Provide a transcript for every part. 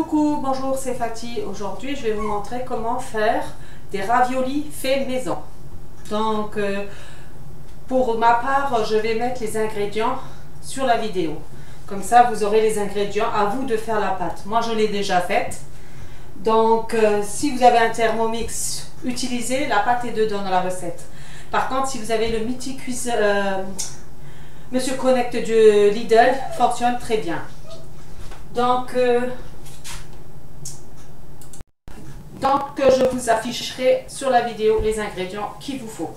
Coucou, bonjour, c'est Fatih. Aujourd'hui, je vais vous montrer comment faire des raviolis faits maison. Donc, pour ma part, je vais mettre les ingrédients sur la vidéo. Comme ça, vous aurez les ingrédients, à vous de faire la pâte. Moi, je l'ai déjà faite. Donc, si vous avez un Thermomix, utilisez, la pâte est dedans dans la recette. Par contre, si vous avez le Mythic Monsieur Connect de Lidl, fonctionne très bien. Donc, je vous afficherai sur la vidéo les ingrédients qu'il vous faut.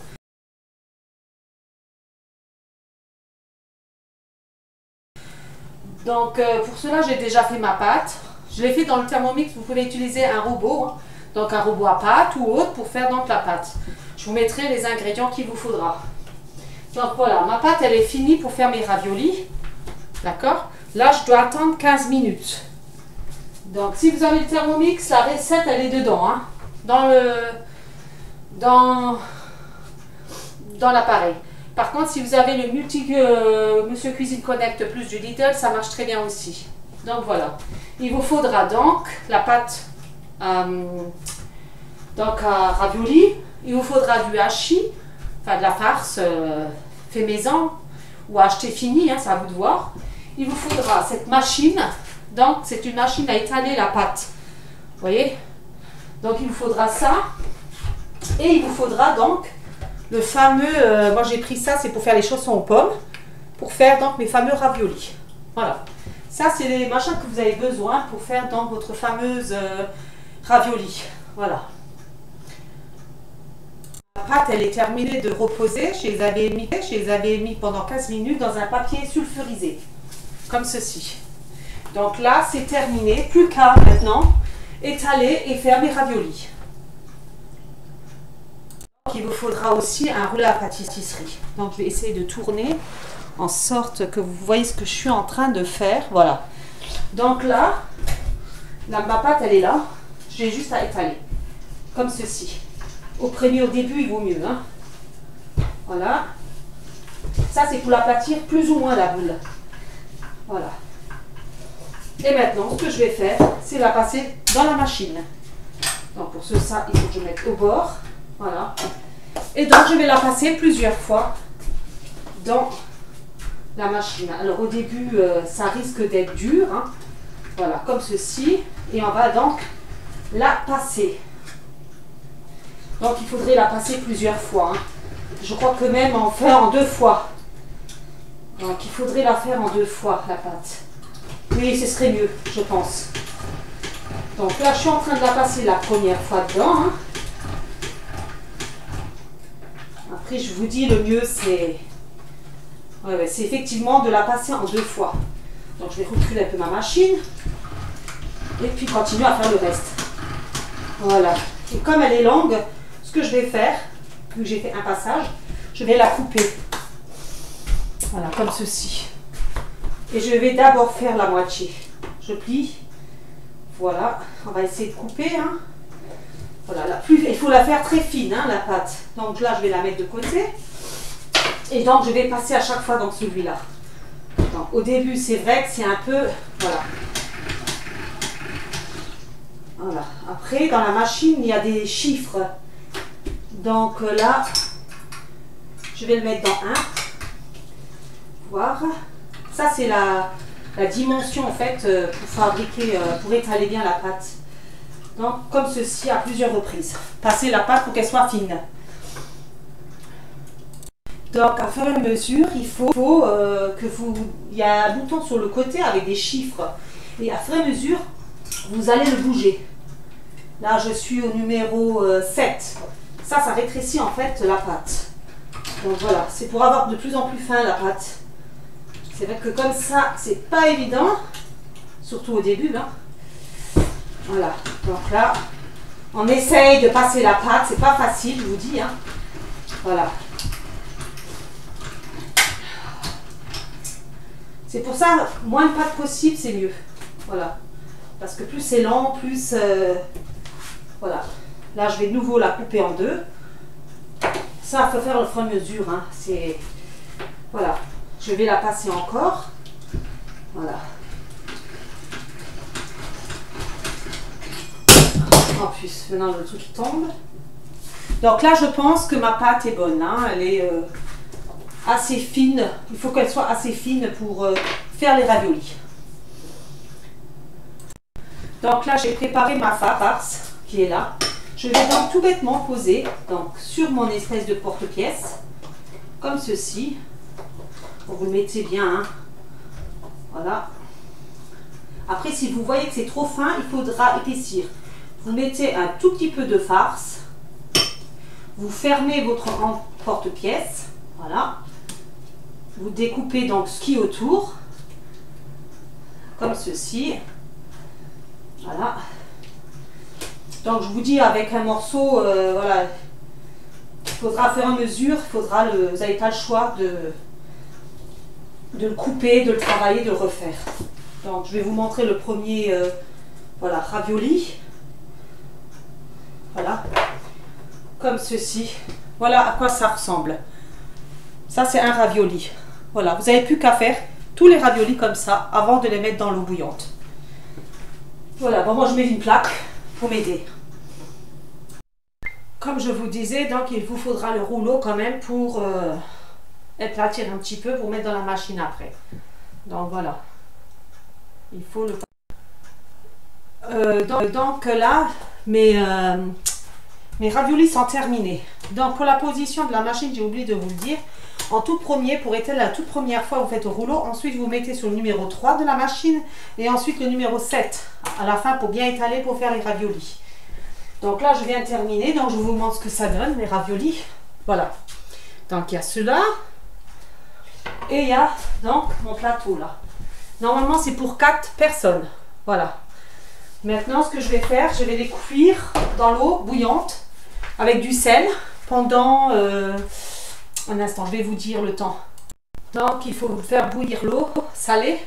Donc, pour cela, j'ai déjà fait ma pâte. Je l'ai fait dans le Thermomix. Vous pouvez utiliser un robot, hein, donc un robot à pâte ou autre pour faire donc la pâte. Je vous mettrai les ingrédients qu'il vous faudra. Donc voilà, ma pâte, elle est finie pour faire mes raviolis. D'accord? Là, je dois attendre 15 minutes. Donc, si vous avez le Thermomix, la recette, elle est dedans, hein, dans l'appareil. Par contre, si vous avez le Monsieur Cuisine Connect plus du Lidl, ça marche très bien aussi. Donc, voilà. Il vous faudra donc la pâte à ravioli. Il vous faudra du hachis, enfin de la farce fait maison ou acheter fini, hein, c'est à vous de voir. Il vous faudra cette machine. Donc, c'est une machine à étaler la pâte. Vous voyez? Donc, il vous faudra ça. Et il vous faudra donc le fameux... moi, j'ai pris ça, c'est pour faire les chaussons aux pommes. Pour faire donc mes fameux raviolis. Voilà. Ça, c'est les machins que vous avez besoin pour faire donc votre fameuse ravioli. Voilà. La pâte, elle est terminée de reposer. Je les avais mis pendant 15 minutes dans un papier sulfurisé. Comme ceci. Donc là, c'est terminé. Plus qu'à maintenant étaler et faire mes raviolis. Donc, il vous faudra aussi un rouleau à pâtisserie. Donc, je vais essayer de tourner en sorte que vous voyez ce que je suis en train de faire. Voilà. Donc là, ma pâte, elle est là. J'ai juste à étaler. Comme ceci. Au début, il vaut mieux. Hein. Voilà. Ça, c'est pour l'aplatir plus ou moins la boule. Voilà. Et maintenant, ce que je vais faire, c'est la passer dans la machine. Donc pour ça, il faut que je mette au bord. Voilà. Et donc, je vais la passer plusieurs fois dans la machine. Alors au début, ça risque d'être dur. Hein. Voilà, comme ceci. Et on va donc la passer. Donc il faudrait la passer plusieurs fois. Hein. Je crois que même en faire en 2 fois. Donc il faudrait la faire en 2 fois, la pâte. Oui, ce serait mieux, je pense. Donc là, je suis en train de la passer la première fois dedans. Hein. Après, je vous dis, le mieux, c'est c'est effectivement de la passer en 2 fois. Donc, je vais reculer un peu ma machine. Et puis, continuer à faire le reste. Voilà. Et comme elle est longue, ce que je vais faire, vu que j'ai fait un passage, je vais la couper. Voilà, comme ceci. Et je vais d'abord faire la moitié. Je plie. Voilà. On va essayer de couper. Hein. Voilà. Il faut la faire très fine, hein, la pâte. Donc là, je vais la mettre de côté. Et donc, je vais passer à chaque fois dans celui-là. Au début, c'est vrai que c'est un peu... Voilà. Voilà. Après, dans la machine, il y a des chiffres. Donc là, je vais le mettre dans 1. Voir. Ça, c'est la dimension, en fait, pour fabriquer, pour étaler bien la pâte. Donc, comme ceci, à plusieurs reprises. Passer la pâte pour qu'elle soit fine. Donc, à fur et à mesure, il faut il y a un bouton sur le côté avec des chiffres. Et à fur et à mesure, vous allez le bouger. Là, je suis au numéro 7. Ça rétrécit, en fait, la pâte. Donc, voilà. C'est pour avoir de plus en plus fin la pâte. C'est vrai que comme ça, c'est pas évident, surtout au début. Hein. Voilà, donc là, on essaye de passer la pâte, c'est pas facile, je vous dis. Hein. Voilà. C'est pour ça, moins de pâte possible, c'est mieux. Voilà. Parce que plus c'est lent, plus... voilà. Là, je vais de nouveau la couper en 2. Ça, il faut faire le fur et à mesure. Hein. C'est... Voilà. Je vais la passer encore. Voilà. En plus, maintenant le truc qui tombe. Donc là, je pense que ma pâte est bonne. Hein. Elle est assez fine. Il faut qu'elle soit assez fine pour faire les raviolis. Donc là, j'ai préparé ma farce qui est là. Je vais donc tout bêtement poser donc, sur mon espèce de porte-pièce, comme ceci. Vous le mettez bien. Hein. Voilà. Après, si vous voyez que c'est trop fin, il faudra épaissir. Vous mettez un tout petit peu de farce. Vous fermez votre porte-pièce. Voilà. Vous découpez donc ce qui est autour. Comme ceci. Voilà. Donc, je vous dis, avec un morceau, voilà. Il faudra faire une mesure. Vous n'avez pas le choix de le couper, de le travailler, de le refaire. Donc, je vais vous montrer le premier voilà, ravioli. Voilà. Comme ceci. Voilà à quoi ça ressemble. Ça, c'est un ravioli. Voilà. Vous n'avez plus qu'à faire tous les raviolis comme ça avant de les mettre dans l'eau bouillante. Voilà. Bon, moi, je mets une plaque pour m'aider. Comme je vous disais, donc, il vous faudra le rouleau quand même pour éclater un petit peu pour mettre dans la machine après. Donc, voilà. Il faut le... donc là, mes raviolis sont terminés. Donc pour la position de la machine, j'ai oublié de vous le dire. En tout premier, pour étaler la toute première fois, vous faites au rouleau. Ensuite, vous mettez sur le numéro 3 de la machine. Et ensuite, le numéro 7 à la fin pour bien étaler pour faire les raviolis. Donc là, je viens de terminer. Donc je vous montre ce que ça donne, les raviolis. Voilà. Donc il y a ceux-là. Et il y a donc mon plateau là. Normalement, c'est pour 4 personnes. Voilà. Maintenant, ce que je vais faire, je vais les cuire dans l'eau bouillante avec du sel pendant un instant. Je vais vous dire le temps. Donc, il faut faire bouillir l'eau salée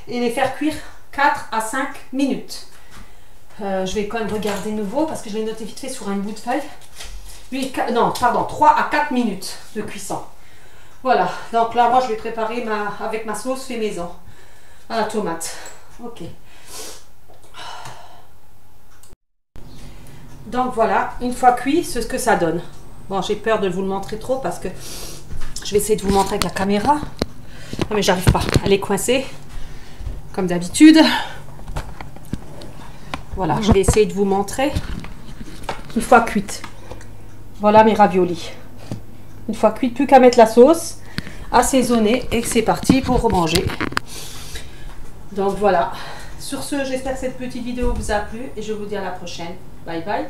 et les faire cuire 4 à 5 minutes. Je vais quand même regarder nouveau parce que je l'ai noté vite fait sur un bout de feuille. 3 à 4 minutes de cuisson. Voilà. Donc là, moi, je vais préparer avec ma sauce fait maison. À la tomate. Ok. Donc voilà, une fois cuit, c'est ce que ça donne. Bon, j'ai peur de vous le montrer trop parce que je vais essayer de vous montrer avec la caméra. Non mais j'arrive pas, elle est coincée. Comme d'habitude. Voilà, je vais essayer de vous montrer. Une fois cuite. Voilà mes raviolis. Une fois cuite, plus qu'à mettre la sauce, assaisonner et c'est parti pour manger. Donc voilà. Sur ce, j'espère que cette petite vidéo vous a plu et je vous dis à la prochaine. Bye bye.